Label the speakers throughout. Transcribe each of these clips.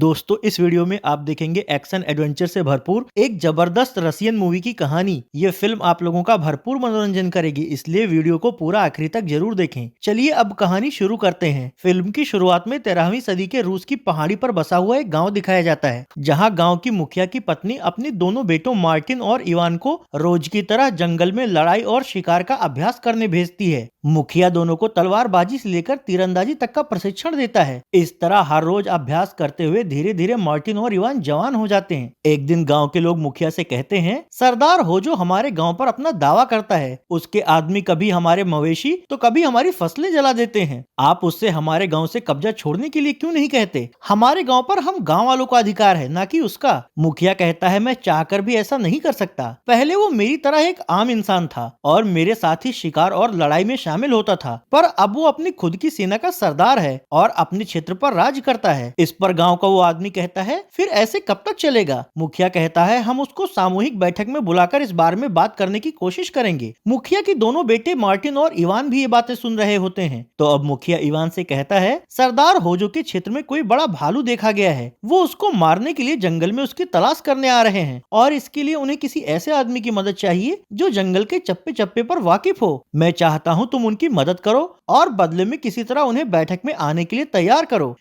Speaker 1: दोस्तों इस वीडियो में आप देखेंगे एक्शन एडवेंचर से भरपूर एक जबरदस्त रसियन मूवी की कहानी। ये फिल्म आप लोगों का भरपूर मनोरंजन करेगी, इसलिए वीडियो को पूरा आखिरी तक जरूर देखें। चलिए अब कहानी शुरू करते हैं। फिल्म की शुरुआत में 13वीं सदी के रूस की पहाड़ी पर बसा हुआ एक गाँव दिखाया जाता है, जहाँ गाँव की मुखिया की पत्नी अपने दोनों बेटों मार्टिन और इवान को रोज की तरह जंगल में लड़ाई और शिकार का अभ्यास करने भेजती है। मुखिया दोनों को तलवारबाजी से लेकर तीरंदाजी तक का प्रशिक्षण देता है। इस तरह हर रोज अभ्यास करते हुए धीरे धीरे मार्टिन और इवान जवान हो जाते हैं। एक दिन गांव के लोग मुखिया से कहते हैं, सरदार होजो हमारे गांव पर अपना दावा करता है। उसके आदमी कभी हमारे मवेशी तो कभी हमारी फसलें जला देते हैं। आप उससे हमारे गांव से कब्जा छोड़ने के लिए क्यों नहीं कहते? हमारे गांव पर हम गांव वालों का अधिकार है, ना कि उसका। मुखिया कहता है, मैं चाहकर भी ऐसा नहीं कर सकता। पहले वो मेरी तरह एक आम इंसान था और मेरे साथ ही शिकार और लड़ाई में शामिल होता था, पर अब वो अपनी खुद की सेना का सरदार है और अपने क्षेत्र पर राज करता है। इस पर गांव का वो आदमी कहता है, फिर ऐसे कब तक चलेगा? मुखिया कहता है, हम उसको सामूहिक बैठक में बुलाकर इस बारे में बात करने की कोशिश करेंगे। मुखिया के दोनों बेटे मार्टिन और इवान भी ये बातें सुन रहे होते हैं। तो अब मुखिया इवान से कहता है, सरदार होजो के क्षेत्र में कोई बड़ा भालू देखा गया है। वो उसको मारने के लिए जंगल में उसकी तलाश करने आ रहे हैं और इसके लिए उन्हें किसी ऐसे आदमी की मदद चाहिए जो जंगल के चप्पे चप्पे पर वाकिफ हो। मैं चाहता हूँ तुम उनकी मदद करो और बदले में किसी तरह उन्हें बैठक में आने के लिए तैयार करो।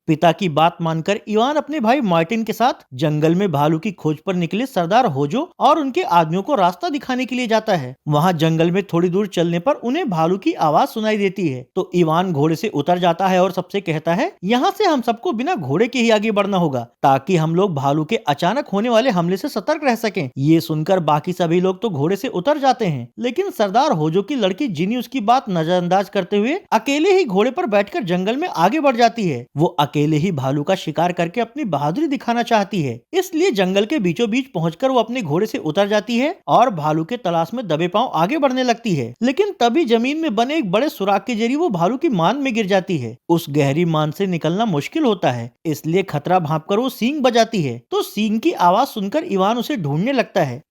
Speaker 1: पिता की बात मानकर इवान अपने भाई मार्टिन के साथ जंगल में भालू की खोज पर निकले सरदार होजो और उनके आदमियों को रास्ता दिखाने के लिए जाता है। वहां जंगल में थोड़ी दूर चलने पर उन्हें भालू की आवाज सुनाई देती है। तो इवान घोड़े से उतर जाता है और सबसे कहता है, यहाँ से हम सबको बिना घोड़े के ही आगे बढ़ना होगा, ताकि हम लोग भालू के अचानक होने वाले हमले से सतर्क रह सकें। ये सुनकर बाकी सभी लोग तो घोड़े से उतर जाते हैं, लेकिन सरदार होजो की लड़की जिनी उसकी बात नजरअंदाज करते हुए अकेले ही घोड़े पर बैठकर जंगल में आगे बढ़ जाती है। वो अकेले ही भालू का शिकार करके अपनी बहादुरी दिखाना चाहती है, इसलिए जंगल के बीचों बीच पहुंचकर वो अपने घोड़े से उतर जाती है और भालू के तलाश में दबे पांव आगे बढ़ने लगती है। लेकिन तभी जमीन में बने एक बड़े सुराख के जरिए वो भालू की मान में गिर जाती है। उस गहरी मान से निकलना मुश्किल होता है, इसलिए खतरा भांपकर वो सींग बजाती है। तो सींग की आवाज सुनकर इवान उसे ढूंढने लगता है।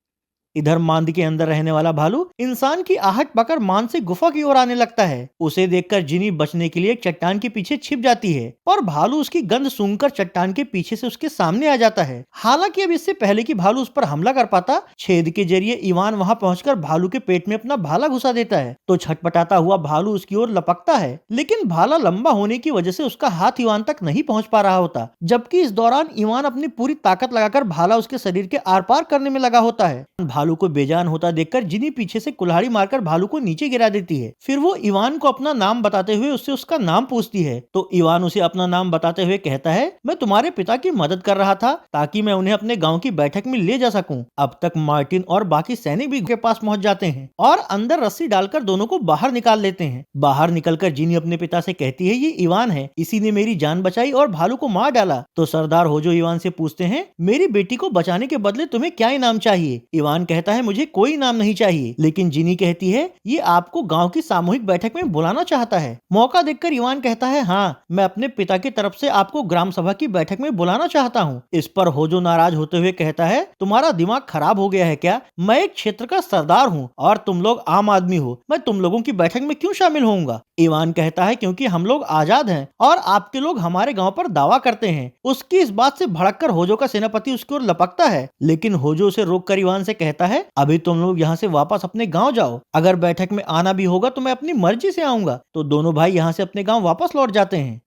Speaker 1: इधर मांद के अंदर रहने वाला भालू इंसान की आहट पाकर मान से गुफा की ओर आने लगता है। उसे देखकर जिनी बचने के लिए एक चट्टान के पीछे छिप जाती है, पर भालू उसकी गंध सूंघकर चट्टान के पीछे से उसके सामने आ जाता है। हालांकि अब इससे पहले कि भालू उस पर हमला कर पाता, छेद के जरिए इवान वहां पहुंचकर भालू के पेट में अपना भाला घुसा देता है। तो छटपटाता हुआ भालू उसकी ओर लपकता है, लेकिन भाला लंबा होने की वजह से उसका हाथ इवान तक नहीं पहुंच पा रहा होता, जबकि इस दौरान इवान अपनी पूरी ताकत लगाकर भाला उसके शरीर के आर पार करने में लगा होता है। भालू को बेजान होता देखकर जिनी पीछे से कुल्हाड़ी मारकर भालू को नीचे गिरा देती है। फिर वो इवान को अपना नाम बताते हुए उससे उसका नाम पूछती है। तो इवान उसे अपना नाम बताते हुए कहता है, मैं तुम्हारे पिता की मदद कर रहा था ताकि मैं उन्हें अपने गांव की बैठक में ले जा सकूं। अब तक मार्टिन और बाकी सैनिक भी के पास पहुंच जाते हैं और अंदर रस्सी डालकर दोनों को बाहर निकाल लेते हैं। बाहर निकलकर जिनी अपने पिता से कहती है, ये इवान है, इसी ने मेरी जान बचाई और भालू को मार डाला। तो सरदार होजो इवान से पूछते हैं, मेरी बेटी को बचाने के बदले तुम्हें क्या इनाम चाहिए? इवान कहता है, मुझे कोई इनाम नहीं चाहिए। लेकिन जिनी कहती है, ये आपको गांव की सामूहिक बैठक में बुलाना चाहता है। मौका देखकर इवान कहता है, हाँ, मैं अपने पिता की तरफ से आपको ग्राम सभा की बैठक में बुलाना चाहता हूँ। इस पर होजो नाराज होते हुए कहता है, तुम्हारा दिमाग खराब हो गया है क्या? मैं एक क्षेत्र का सरदार हूँ और तुम लोग आम आदमी हो, मैं तुम लोगों की बैठक में क्यों शामिल होऊंगा? इवान कहता है, क्योंकि हम लोग आजाद हैं और आपके लोग हमारे गांव पर दावा करते हैं। उसकी इस बात से भड़ककर होजो का सेनापति उसकी ओर लपकता है, लेकिन होजो उसे रोककर इवान से कहता है, अभी तुम लोग यहाँ से वापस अपने गांव जाओ। अगर बैठक में आना भी होगा तो मैं अपनी मर्जी से आऊंगा। तो दोनों भाई यहाँ से अपने गांव वापस लौट जाते हैं।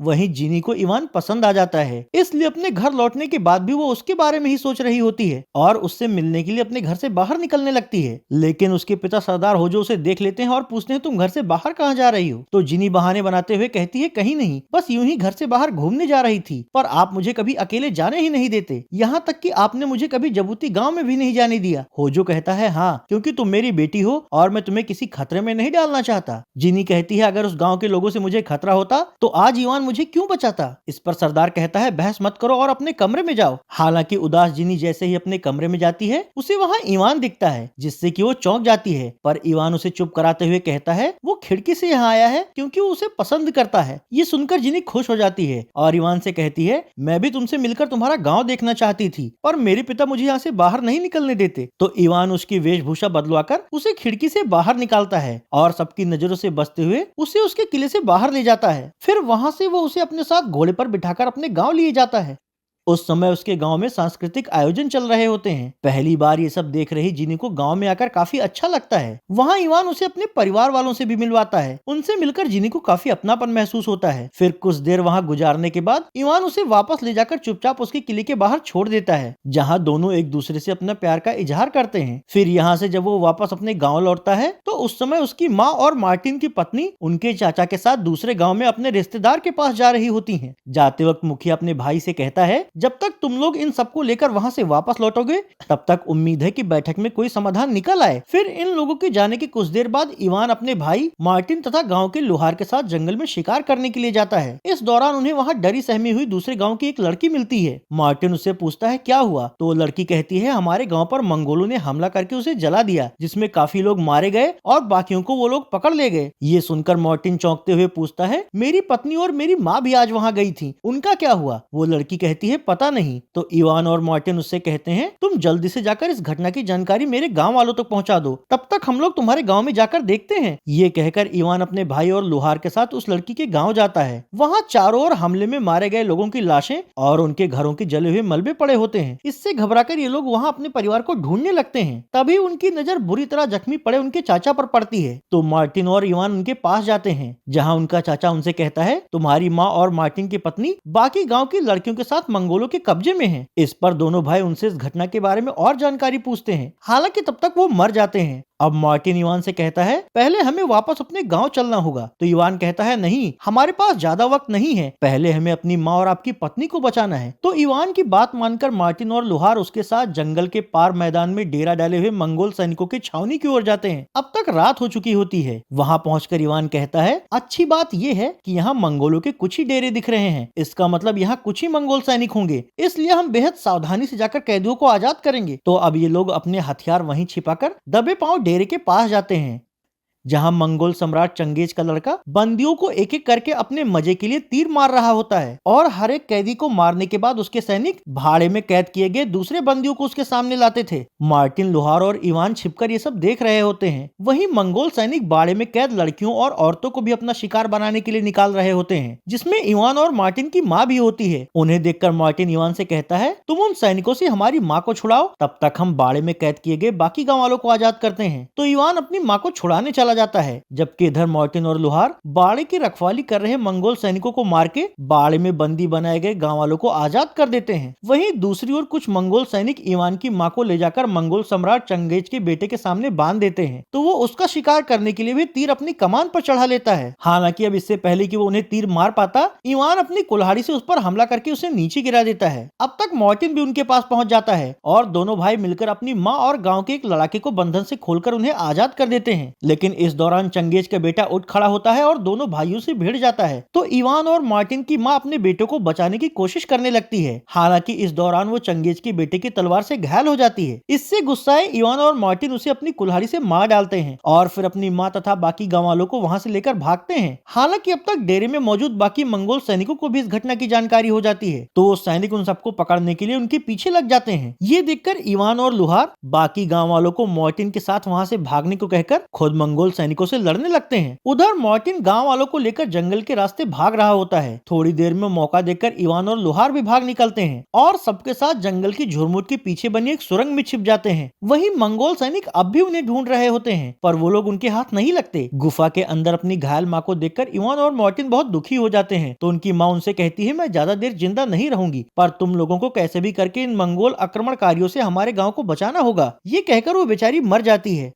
Speaker 1: वहीं जिनी को इवान पसंद आ जाता है, इसलिए अपने घर लौटने के बाद भी वो उसके बारे में ही सोच रही होती है और उससे मिलने के लिए अपने घर से बाहर निकलने लगती है। लेकिन उसके पिता सरदार होजो उसे देख लेते हैं और पूछते हैं, तुम घर से बाहर कहाँ जा रही हो? तो जिनी बहाने बनाते हुए कहती है, कहीं नहीं, बस यूं ही घर से बाहर घूमने जा रही थी, पर आप मुझे कभी अकेले जाने ही नहीं देते, यहाँ तक कि आपने मुझे कभी जबूती गाँव में भी नहीं जाने दिया। होजो कहता है, हाँ, क्योंकि तुम मेरी बेटी हो और मैं तुम्हें किसी खतरे में नहीं डालना चाहता। जिनी कहती है, अगर उस गाँव के लोगों से मुझे खतरा होता तो आज इवान मुझे क्यों बचाता? इस पर सरदार कहता है, बहस मत करो और अपने कमरे में जाओ। हालांकि उदास जिनी जैसे ही अपने कमरे में जाती है, उसे वहां इवान दिखता है, जिससे कि वो चौंक जाती है। पर इवान उसे चुप कराते हुए कहता है, वो खिड़की से यहाँ आया है क्योंकि वो उसे पसंद करता है। ये सुनकर जिनी खुश हो जाती है और इवान से कहती है, मैं भी तुमसे मिलकर तुम्हारा गाँव देखना चाहती थी, पर मेरे पिता मुझे यहाँ से बाहर नहीं निकलने देते। तो इवान उसकी वेशभूषा बदलवाकर उसे खिड़की से बाहर निकालता है और सबकी नजरों से बचते हुए उसे उसके किले से बाहर ले जाता है। फिर वहां से वो वो उसे अपने साथ घोड़े पर बिठाकर अपने गांव लिए जाता है। उस समय उसके गांव में सांस्कृतिक आयोजन चल रहे होते हैं। पहली बार ये सब देख रही जिनी को गांव में आकर काफी अच्छा लगता है। वहाँ इवान उसे अपने परिवार वालों से भी मिलवाता है। उनसे मिलकर जिनी को काफी अपनापन महसूस होता है। फिर कुछ देर वहाँ गुजारने के बाद इवान उसे वापस ले जाकर चुपचाप उसके किले के बाहर छोड़ देता है, जहाँ दोनों एक दूसरे से अपना प्यार का इजहार करते हैं। फिर यहाँ से जब वो वापस अपने गाँव लौटता है तो उस समय उसकी माँ और मार्टिन की पत्नी उनके चाचा के साथ दूसरे गाँव में अपने रिश्तेदार के पास जा रही होती है। जाते वक्त मुखिया अपने भाई से कहता है, जब तक तुम लोग इन सबको लेकर वहाँ से वापस लौटोगे तब तक उम्मीद है कि बैठक में कोई समाधान निकल आए। फिर इन लोगों के जाने के कुछ देर बाद इवान अपने भाई मार्टिन तथा गांव के लोहार के साथ जंगल में शिकार करने के लिए जाता है। इस दौरान उन्हें वहाँ डरी सहमी हुई दूसरे गांव की एक लड़की मिलती है। मार्टिन उससे पूछता है क्या हुआ, तो वो लड़की कहती है हमारे गाँव पर मंगोलों ने हमला करके उसे जला दिया, जिसमें काफी लोग मारे गए और बाकियों को वो लोग पकड़ ले गए। ये सुनकर मार्टिन चौंकते हुए पूछता है मेरी पत्नी और मेरी माँ भी आज वहाँ गई थी, उनका क्या हुआ? वो लड़की कहती है पता नहीं। तो इवान और मार्टिन उससे कहते हैं तुम जल्दी से जाकर इस घटना की जानकारी मेरे गांव वालों तक पहुंचा दो, तब तक हम लोग तुम्हारे गांव में जाकर देखते हैं। ये कहकर इवान अपने भाई और लोहार के साथ उस लड़की के गांव जाता है। वहां चारों ओर हमले में मारे गए लोगों की लाशें और उनके घरों के जले हुए मलबे पड़े होते हैं। इससे घबराकर ये लोग वहां अपने परिवार को ढूंढने लगते हैं। तभी उनकी नजर बुरी तरह जख्मी पड़े उनके चाचा पर पड़ती है। तो मार्टिन और इवान उनके पास जाते हैं, जहाँ उनका चाचा उनसे कहता है तुम्हारी माँ और मार्टिन की पत्नी बाकी गाँव की लड़कियों के साथ मंगोलों के कब्जे में है। इस पर दोनों भाई उनसे इस घटना के बारे में और जानकारी पूछते हैं। हालांकि तब तक वो मर जाते हैं। अब मार्टिन इवान से कहता है पहले हमें वापस अपने गांव चलना होगा। तो इवान कहता है नहीं, हमारे पास ज्यादा वक्त नहीं है, पहले हमें अपनी माँ और आपकी पत्नी को बचाना है। तो इवान की बात मानकर मार्टिन और लोहार उसके साथ जंगल के पार मैदान में डेरा डाले हुए मंगोल सैनिकों की छावनी की ओर जाते हैं। अब तक रात हो चुकी होती है। वहाँ पहुंचकर इवान कहता है अच्छी बात यह है कि यहाँ मंगोलों के कुछ ही डेरे दिख रहे हैं, इसका मतलब यहाँ कुछ ही मंगोल सैनिक होंगे, इसलिए हम बेहद सावधानी से जाकर कैदियों को आजाद करेंगे। तो अब ये लोग अपने हथियार वहीं छिपाकर दबे पांव डेरे के पास जाते हैं, जहां मंगोल सम्राट चंगेज का लड़का बंदियों को एक एक करके अपने मजे के लिए तीर मार रहा होता है और हर एक कैदी को मारने के बाद उसके सैनिक भाड़े में कैद किए गए दूसरे बंदियों को उसके सामने लाते थे। मार्टिन, लोहार और इवान छिपकर ये सब देख रहे होते हैं। वहीं मंगोल सैनिक बाड़े में कैद लड़कियों और औरतों को भी अपना शिकार बनाने के लिए निकाल रहे होते हैं, जिसमें इवान और मार्टिन की माँ भी होती है। उन्हें देखकर मार्टिन इवान से कहता है तुम उन सैनिकों से हमारी माँ को छुड़ाओ, तब तक हम बाड़े में कैद किए गए बाकी गाँव वालों को आजाद करते हैं। तो इवान अपनी माँ को छुड़ाने चला जाता है, जबकि इधर मार्टिन और लोहार बाड़े की रखवाली कर रहे मंगोल सैनिकों को मार के बाड़े में बंदी बनाए गए गांव वालों को आजाद कर देते हैं। वहीं दूसरी ओर कुछ मंगोल सैनिक इवान की मां को ले जाकर मंगोल सम्राट चंगेज के बेटे के सामने बांध देते हैं। तो वो उसका शिकार करने के लिए भी तीर अपनी कमान पर चढ़ा लेता है। हालांकि अब इससे पहले कि वो उन्हें तीर मार पाता, इवान अपनी कुल्हाड़ी से उस पर हमला करके उसे नीचे गिरा देता है। अब तक मार्टिन भी उनके पास पहुंच जाता है और दोनों भाई मिलकर अपनी माँ और गाँव के एक लड़ाके को बंधन से खोलकर उन्हें आजाद कर देते हैं। लेकिन इस दौरान चंगेज का बेटा उठ खड़ा होता है और दोनों भाइयों से भिड़ जाता है। तो इवान और मार्टिन की मां अपने बेटे को बचाने की कोशिश करने लगती है। हालांकि इस दौरान वो चंगेज के बेटे की तलवार से घायल हो जाती है। इससे गुस्साए इवान और मार्टिन उसे अपनी कुल्हाड़ी से मार डालते हैं और फिर अपनी मां तथा बाकी गाँव वालों को वहां से लेकर भागते हैं। हालांकि अब तक डेरे में मौजूद बाकी मंगोल सैनिकों को भी इस घटना की जानकारी हो जाती है, तो वो सैनिक उन सबको पकड़ने के लिए उनके पीछे लग जाते हैं। ये देखकर इवान और लोहार बाकी गाँव वालों को मार्टिन के साथ वहाँ से भागने को कहकर खुद मंगोल सैनिकों से लड़ने लगते हैं। उधर मार्टिन गांव वालों को लेकर जंगल के रास्ते भाग रहा होता है। थोड़ी देर में मौका देखकर इवान और लोहार भी भाग निकलते हैं और सबके साथ जंगल की झुरमुट के पीछे बनी एक सुरंग में छिप जाते हैं। वहीं मंगोल सैनिक अब भी उन्हें ढूंढ रहे होते हैं, पर वो लोग उनके हाथ नहीं लगते। गुफा के अंदर अपनी घायल माँ को देखकर इवान और मार्टिन बहुत दुखी हो जाते हैं। तो उनकी माँ उनसे कहती है मैं ज्यादा देर जिंदा नहीं रहूंगी, पर तुम लोगों को कैसे भी करके इन मंगोल आक्रमणकारियों से हमारे गाँव को बचाना होगा। ये कहकर वो बेचारी मर जाती है।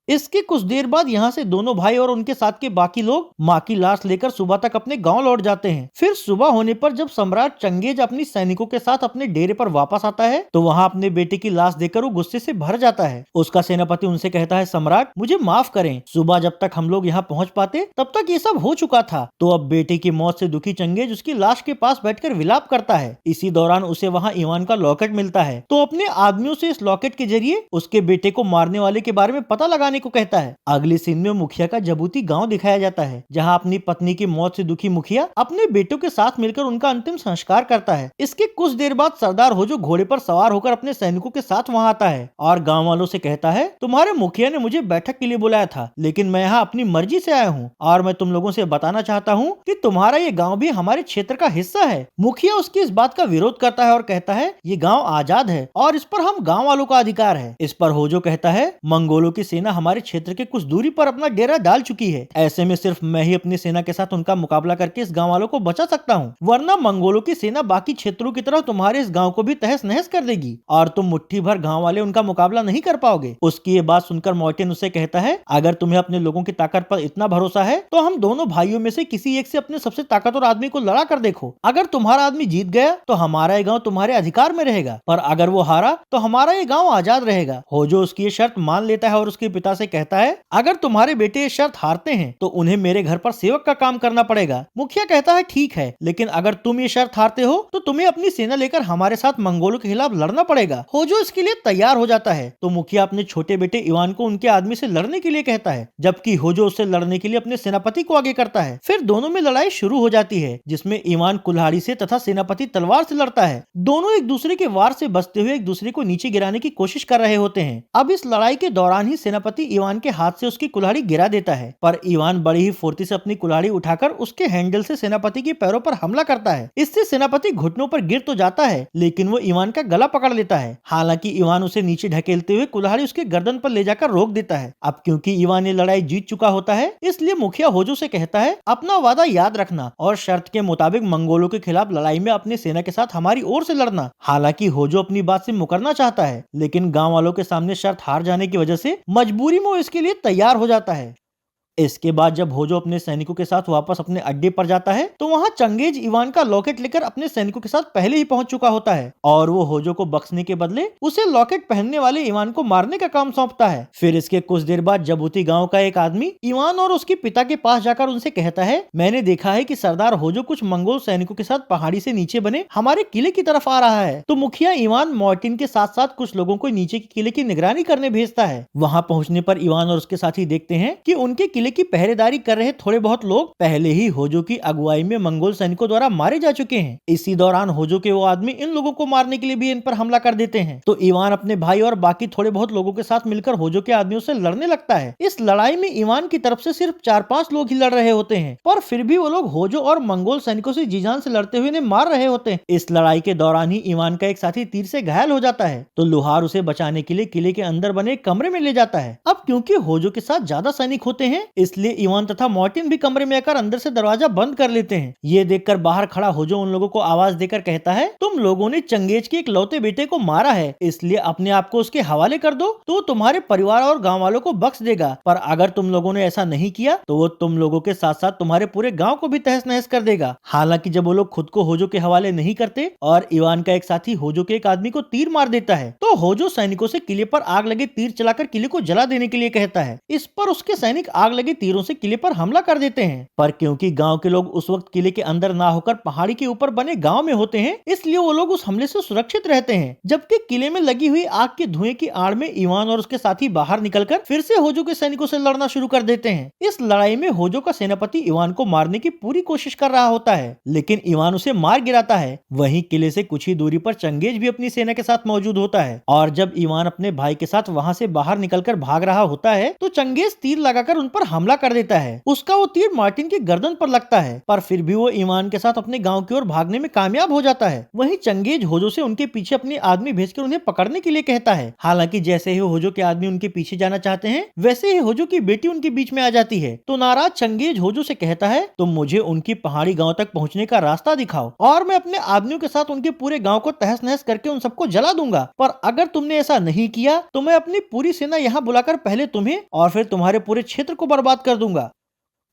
Speaker 1: इसके कुछ देर बाद यहाँ से दोनों भाई और उनके साथ के बाकी लोग माँ की लाश लेकर सुबह तक अपने गांव लौट जाते हैं। फिर सुबह होने पर जब सम्राट चंगेज अपनी सैनिकों के साथ अपने डेरे पर वापस आता है, तो वहाँ अपने बेटे की लाश देखकर वो गुस्से से भर जाता है। उसका सेनापति उनसे कहता है सम्राट मुझे माफ करें, सुबह जब तक हम लोग यहाँ पहुँच पाते तब तक ये सब हो चुका था। तो अब बेटे की मौत से दुखी चंगेज उसकी लाश के पास बैठकर विलाप करता है। इसी दौरान उसे वहाँ इवान का लॉकेट मिलता है। तो अपने आदमियों से इस लॉकेट के जरिए उसके बेटे को मारने वाले के बारे में पता लगाने आने को कहता है। अगली सीन में मुखिया का जबूती गाँव दिखाया जाता है, जहाँ अपनी पत्नी की मौत से दुखी मुखिया अपने बेटों के साथ मिलकर उनका अंतिम संस्कार करता है। इसके कुछ देर बाद सरदार होजो घोड़े पर सवार होकर अपने सैनिकों के साथ वहाँ आता है और गाँव वालों से कहता है, तुम्हारे मुखिया ने मुझे बैठक के लिए बुलाया था, लेकिन मैं यहाँ अपनी मर्जी से आया हूँ और मैं तुम लोगों से बताना चाहता हूँ कि तुम्हारा ये गांव भी हमारे क्षेत्र का हिस्सा है। मुखिया उसकी इस बात का विरोध करता है और कहता है, ये गांव आजाद है और इस पर हम गांव वालों का अधिकार है। इस पर होजो कहता है, मंगोलों की सेना हमारे क्षेत्र के कुछ दूरी पर अपना डेरा डाल चुकी है, ऐसे में सिर्फ मैं ही अपनी सेना के साथ उनका मुकाबला करके इस गाँव वालों को बचा सकता हूँ, वरना मंगोलों की सेना बाकी क्षेत्रों की तरह तुम्हारे इस गाँव को भी तहस नहस कर देगी और तुम मुट्ठी भर गाँव वाले उनका मुकाबला नहीं कर पाओगे। उसकी ये बात सुनकर मार्टिन उससे कहता है, अगर तुम्हें अपने लोगों की ताकत पर इतना भरोसा है तो हम दोनों भाइयों में से किसी एक से अपने सबसे ताकतवर आदमी को लड़ा कर देखो। अगर तुम्हारा आदमी जीत गया तो हमारा ये गांव तुम्हारे अधिकार में रहेगा, पर अगर वो हारा तो हमारा ये गांव आजाद रहेगा। होजो उसकी ये शर्त मान लेता है और उसके पिता से कहता है, अगर तुम्हारे बेटे ये शर्त हारते हैं तो उन्हें मेरे घर पर सेवक का काम करना पड़ेगा। मुखिया कहता है, ठीक है, लेकिन अगर तुम ये शर्त हारते हो तो तुम्हें अपनी सेना लेकर हमारे साथ मंगोलों के खिलाफ लड़ना पड़ेगा। होजो इसके लिए तैयार हो जाता है तो मुखिया अपने छोटे बेटे इवान को उनके आदमी से लड़ने के लिए कहता है, जबकि होजो उससे लड़ने के लिए अपने सेनापति को आगे करता है। फिर दोनों में लड़ाई शुरू हो जाती है, जिसमें इवान कुल्हाड़ी से तथा सेनापति तलवार से लड़ता है। दोनों एक दूसरे के वार से बचते हुए एक दूसरे को नीचे गिराने की कोशिश कर रहे होते हैं। अब इस लड़ाई के दौरान ही सेनापति इवान के हाथ से उसकी कुल्हाड़ी गिरा देता है, पर इवान बड़ी ही फुर्ती से अपनी कुल्हाड़ी उठाकर उसके हैंडल से सेनापति के पैरों पर हमला करता है। इससे सेनापति घुटनों पर गिर तो जाता है, लेकिन वो इवान का गला पकड़ लेता है। हालांकि इवान उसे नीचे ढकेलते हुए कुल्हाड़ी उसके गर्दन पर ले जाकर रोक देता है। अब क्योंकि इवान ये लड़ाई जीत चुका होता है, इसलिए मुखिया होजो से कहता है, अपना वादा याद रखना और शर्त के मुताबिक मंगोलों के खिलाफ लड़ाई में अपनी सेना के साथ हमारी ओर से लड़ना। हालांकि होजो अपनी बात से मुकरना चाहता है, लेकिन गांव वालों के सामने शर्त हार जाने की वजह से मजबूरी में वो इसके लिए तैयार हो जाता है। इसके बाद जब होजो अपने सैनिकों के साथ वापस अपने अड्डे पर जाता है तो वहां चंगेज इवान का लॉकेट लेकर अपने सैनिकों के साथ पहले ही पहुंच चुका होता है और वो होजो को बख्शने के बदले उसे लॉकेट पहनने वाले इवान को मारने का काम सौंपता है। फिर इसके कुछ देर बाद जबूती गांव का एक आदमी इवान और उसके पिता के पास जाकर उनसे कहता है, मैंने देखा है कि सरदार होजो कुछ मंगोल सैनिकों के साथ पहाड़ी से नीचे बने हमारे किले की तरफ आ रहा है। तो मुखिया इवान मार्टिन के साथ साथ कुछ लोगों को नीचे के किले की निगरानी करने भेजता है। वहां पहुंचने पर इवान और उसके साथी देखते हैं कि उनके किले की पहरेदारी कर रहे थोड़े बहुत लोग पहले ही होजो की अगुवाई में मंगोल सैनिकों द्वारा मारे जा चुके हैं। इसी दौरान होजो के वो आदमी इन लोगों को मारने के लिए भी इन पर हमला कर देते हैं। तो इवान अपने भाई और बाकी थोड़े बहुत लोगों के साथ मिलकर होजो के आदमियों से लड़ने लगता है। इस लड़ाई में इवान की तरफ से सिर्फ 4-5 लोग ही लड़ रहे होते हैं, पर फिर भी वो लोग होजो और मंगोल सैनिकों से जी जान से लड़ते हुए मार रहे होते हैं। इस लड़ाई के दौरान ही इवान का एक साथी तीर से घायल हो जाता है, तो लुहार उसे बचाने के लिए किले के अंदर बने कमरे में ले जाता है। अब क्योंकि होजो के साथ ज्यादा सैनिक होते हैं, इसलिए इवान तथा मार्टिन भी कमरे में आकर अंदर से दरवाजा बंद कर लेते हैं। ये देखकर बाहर खड़ा होजो उन लोगों को आवाज देकर कहता है, तुम लोगों ने चंगेज के इकलौते बेटे को मारा है, इसलिए अपने आप को उसके हवाले कर दो तो तुम्हारे परिवार और गांव वालों को बख्श देगा, पर अगर तुम लोगों ने ऐसा नहीं किया तो वो तुम लोगों के साथ साथ तुम्हारे पूरे गांव को भी तहस नहस कर देगा। हालांकि जब वो लोग खुद को होजो के हवाले नहीं करते और इवान का एक साथी होजो के एक आदमी को तीर मार देता है, तो होजो सैनिकों से किले पर आग लगे तीर चलाकर किले को जला देने के लिए कहता है। इस पर उसके सैनिक आग लगे तीरों से किले पर हमला कर देते हैं, पर क्योंकि गांव के लोग उस वक्त किले के अंदर ना होकर पहाड़ी के ऊपर बने गांव में होते हैं, इसलिए वो लोग उस हमले से सुरक्षित रहते हैं। जबकि किले में लगी हुई आग के धुएं की आड़ में इवान और उसके साथी बाहर निकलकर फिर से होजो के सैनिकों से लड़ना शुरू कर देते हैं। इस लड़ाई में होजो का सेनापति इवान को मारने की पूरी कोशिश कर रहा होता है, लेकिन इवान उसे मार गिराता है। वहीं किले से कुछ ही दूरी पर चंगेज भी अपनी सेना के साथ मौजूद होता है, और जब इवान अपने भाई के साथ वहां से बाहर निकलकर भाग रहा होता है तो चंगेज तीर लगाकर उन पर हमला कर देता है। उसका वो तीर मार्टिन की गर्दन पर लगता है, पर फिर भी वो इवान के साथ अपने गांव की ओर भागने में कामयाब हो जाता है। वहीं चंगेज होजो से उनके पीछे अपने आदमी भेजकर उन्हें पकड़ने के लिए कहता है। हालांकि जैसे ही होजो के आदमी उनके पीछे जाना चाहते हैं, वैसे ही होजो की बेटी उनके बीच में आ जाती है। तो नाराज चंगेज होजो से कहता है, तुम मुझे उनकी पहाड़ी गांव तक पहुंचने का रास्ता दिखाओ और मैं अपने आदमियों के साथ उनके पूरे गांव को तहस नहस करके उन सबको जला दूंगा, पर अगर तुमने ऐसा नहीं किया तो मैं अपनी पूरी सेना यहाँ बुलाकर पहले तुम्हें और फिर तुम्हारे पूरे क्षेत्र को बर्बाद कर दूंगा।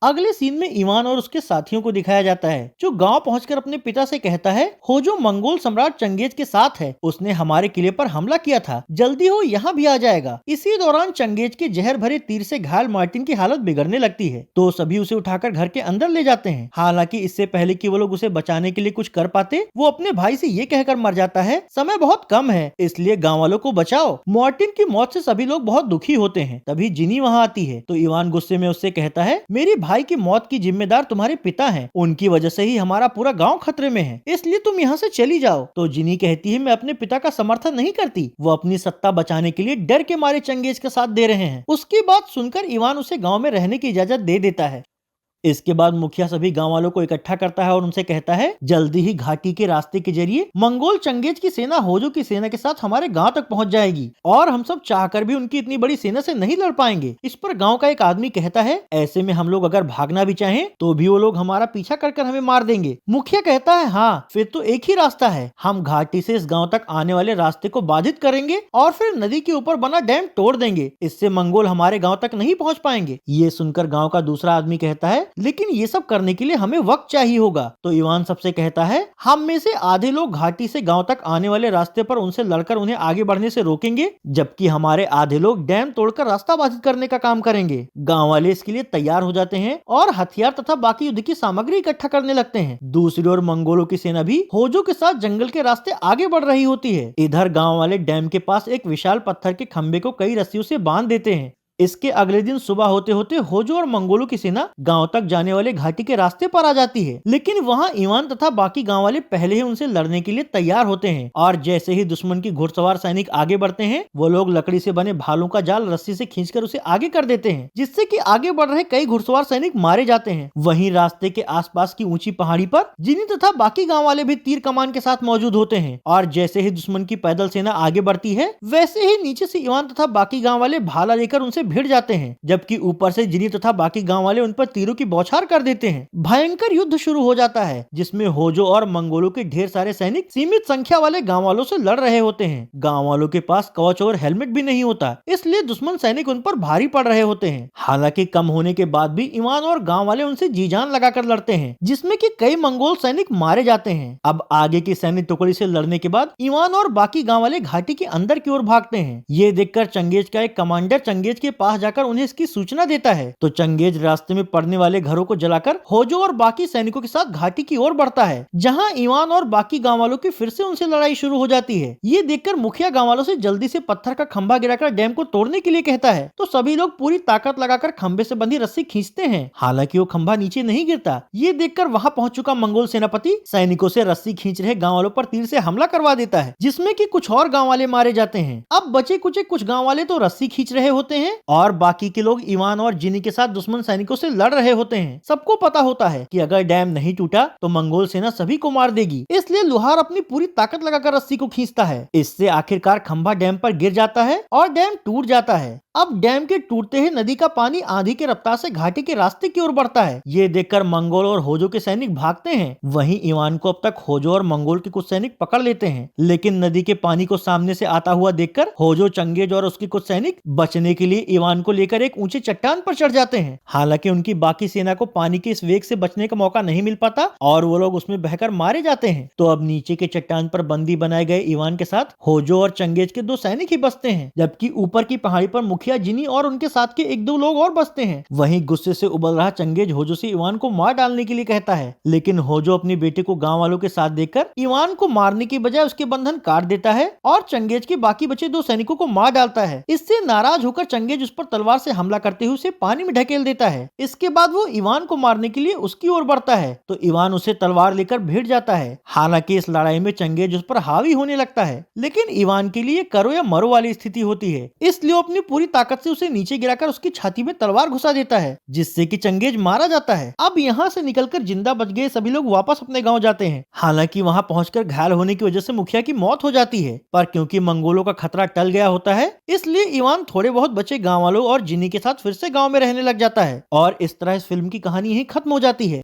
Speaker 1: अगले सीन में इवान और उसके साथियों को दिखाया जाता है, जो गांव पहुंचकर अपने पिता से कहता है, होजो मंगोल सम्राट चंगेज के साथ है, उसने हमारे किले पर हमला किया था, जल्दी हो यहाँ भी आ जाएगा। इसी दौरान चंगेज के जहर भरे तीर से घायल मार्टिन की हालत बिगड़ने लगती है, तो सभी उसे उठाकर घर के अंदर ले जाते हैं। हालांकि इससे पहले कि वो लोग उसे बचाने के लिए कुछ कर पाते, वो अपने भाई से ये कहकर मर जाता है, समय बहुत कम है, इसलिए गाँव वालों को बचाओ। मार्टिन की मौत से सभी लोग बहुत दुखी होते हैं। तभी जिनी वहाँ आती है, तो इवान गुस्से में उससे कहता है, मेरी भाई की मौत की जिम्मेदार तुम्हारे पिता हैं, उनकी वजह से ही हमारा पूरा गांव खतरे में है, इसलिए तुम यहाँ से चली जाओ। तो जिनी कहती है, मैं अपने पिता का समर्थन नहीं करती, वो अपनी सत्ता बचाने के लिए डर के मारे चंगेज का साथ दे रहे हैं। उसकी बात सुनकर इवान उसे गांव में रहने की इजाजत दे देता है। इसके बाद मुखिया सभी गांव वालों को इकट्ठा करता है और उनसे कहता है, जल्दी ही घाटी के रास्ते के जरिए मंगोल चंगेज की सेना होजो की सेना के साथ हमारे गांव तक पहुंच जाएगी, और हम सब चाहकर भी उनकी इतनी बड़ी सेना से नहीं लड़ पाएंगे। इस पर गांव का एक आदमी कहता है, ऐसे में हम लोग अगर भागना भी चाहें तो भी वो लोग हमारा पीछा कर हमें मार देंगे। मुखिया कहता है, हाँ फिर तो एक ही रास्ता है, हम घाटी से इस गाँव तक आने वाले रास्ते को बाधित करेंगे और फिर नदी के ऊपर बना डैम तोड़ देंगे, इससे मंगोल हमारे गाँव तक नहीं पहुँच पाएंगे। ये सुनकर गाँव का दूसरा आदमी कहता है, लेकिन ये सब करने के लिए हमें वक्त चाहिए होगा। तो इवान सबसे कहता है, हम में से आधे लोग घाटी से गांव तक आने वाले रास्ते पर उनसे लड़कर उन्हें आगे बढ़ने से रोकेंगे, जबकि हमारे आधे लोग डैम तोड़कर रास्ता बाधित करने का काम करेंगे। गांव वाले इसके लिए तैयार हो जाते हैं और हथियार तथा बाकी युद्ध की सामग्री इकट्ठा करने लगते हैं। दूसरी ओर मंगोलों की सेना भी होजो के साथ जंगल के रास्ते आगे बढ़ रही होती है। इधर गाँव वाले डैम के पास एक विशाल पत्थर के खंबे को कई रस्सियों से बांध देते हैं। इसके अगले दिन सुबह होते होते होजो और मंगोलों की सेना गांव तक जाने वाले घाटी के रास्ते पर आ जाती है, लेकिन वहां इवान तथा बाकी गांव वाले पहले ही उनसे लड़ने के लिए तैयार होते हैं। और जैसे ही दुश्मन की घुड़सवार सैनिक आगे बढ़ते हैं, वो लोग लकड़ी से बने भालों का जाल रस्सी से खींचकर उसे आगे कर देते हैं, जिससे कि आगे बढ़ रहे कई घुड़सवार सैनिक मारे जाते हैं। वहीं रास्ते के आसपास की ऊंची पहाड़ी पर जिनी तथा बाकी गाँव वाले भी तीर कमान के साथ मौजूद होते हैं। और जैसे ही दुश्मन की पैदल सेना आगे बढ़ती है, वैसे ही नीचे से इवान तथा बाकी गाँव वाले भाला लेकर उनसे भिड़ जाते हैं, जबकि ऊपर से जिनी तथा बाकी गांव वाले उन पर तीरों की बौछार कर देते हैं। भयंकर युद्ध शुरू हो जाता है, जिसमें होजो और मंगोलों के ढेर सारे सैनिक सीमित संख्या वाले गांव वालों से लड़ रहे होते हैं। गांव वालों के पास कवच और हेलमेट भी नहीं होता, इसलिए दुश्मन सैनिक उन पर भारी पड़ रहे होते हैं। हालांकि कम होने के बाद भी इवान और गांव वाले उनसे जी जान लगाकर लड़ते हैं, जिसमें कि कई मंगोल सैनिक मारे जाते हैं। अब आगे की सैनिक टुकड़ी से लड़ने के बाद इवान और बाकी गांव वाले घाटी के अंदर की ओर भागते हैं। ये देखकर चंगेज का एक कमांडर चंगेज के पास जाकर उन्हें इसकी सूचना देता है, तो चंगेज रास्ते में पड़ने वाले घरों को जलाकर होजो और बाकी सैनिकों के साथ घाटी की ओर बढ़ता है, जहां इवान और बाकी गांव वालों की फिर से उनसे लड़ाई शुरू हो जाती है। ये देखकर मुखिया गांव वालों से जल्दी से पत्थर का खंभा गिराकर डैम को तोड़ने के लिए कहता है, तो सभी लोग पूरी ताकत लगाकर खंभे से बंधी रस्सी खींचते हैं। हालांकि वो खंभा नीचे नहीं गिरता। ये देखकर वहां पहुंच चुका मंगोल सेनापति सैनिकों से रस्सी खींच रहे गांव वालों पर तीर से हमला करवा देता है, जिसमें कि कुछ और गांव वाले मारे जाते हैं। अब बचे कुछ गांव वाले तो रस्सी खींच रहे होते हैं और बाकी के लोग इवान और जिनी के साथ दुश्मन सैनिकों से लड़ रहे होते हैं। सबको पता होता है कि अगर डैम नहीं टूटा तो मंगोल सेना सभी को मार देगी, इसलिए लुहार अपनी पूरी ताकत लगाकर रस्सी को खींचता है। इससे आखिरकार खंभा डैम पर गिर जाता है और डैम टूट जाता है। अब डैम के टूटते ही नदी का पानी आंधी के रफ्तार से घाटी के रास्ते की ओर बढ़ता है। ये देखकर मंगोल और होजो के सैनिक भागते हैं। वहीं इवान को अब तक होजो और मंगोल के कुछ सैनिक पकड़ लेते हैं, लेकिन नदी के पानी को सामने से आता हुआ देखकर होजो, चंगेज और उसके कुछ सैनिक बचने के लिए इवान को लेकर एक ऊंचे चट्टान पर चढ़ जाते हैं। हालांकि उनकी बाकी सेना को पानी के इस वेग से बचने का मौका नहीं मिल पाता और वो लोग उसमें बहकर मारे जाते हैं। तो अब नीचे के चट्टान पर बंदी बनाए गए इवान के साथ होजो और चंगेज के दो सैनिक ही बचते हैं, जबकि ऊपर की पहाड़ी पर मुखिया जिनी और उनके साथ के एक दो लोग और बचते हैं। वहीं गुस्से से उबल रहा चंगेज होजो से इवान को मार डालने के लिए कहता है, लेकिन होजो अपने बेटे को गांव वालों के साथ देखकर इवान को मारने की बजाय उसके बंधन काट देता है और चंगेज के बाकी बचे दो सैनिकों को मार डालता है। इससे नाराज होकर चंगेज उस पर तलवार से हमला करते हुए उसे पानी में ढकेल देता है। इसके बाद वो इवान को मारने के लिए उसकी ओर बढ़ता है, तो इवान उसे तलवार लेकर भिड़ जाता है। हालांकि इस लड़ाई में चंगेज उस पर हावी होने लगता है, लेकिन इवान के लिए करो या मरो वाली स्थिति होती है, इसलिए वो अपनी पूरी ताकत से उसे नीचे गिराकर उसकी छाती में तलवार घुसा देता है, जिससे कि चंगेज मारा जाता है। अब यहाँ से निकलकर जिंदा बच गए सभी लोग वापस अपने गाँव जाते हैं। हालांकि वहाँ पहुंचकर घायल होने की वजह से मुखिया की मौत हो जाती है, पर क्योंकि मंगोलों का खतरा टल गया होता है, इसलिए इवान थोड़े बहुत बचे गाँव वालों और जिनी के साथ फिर से गाँव में रहने लग जाता है। और इस तरह इस फिल्म की कहानी यहीं खत्म हो जाती है।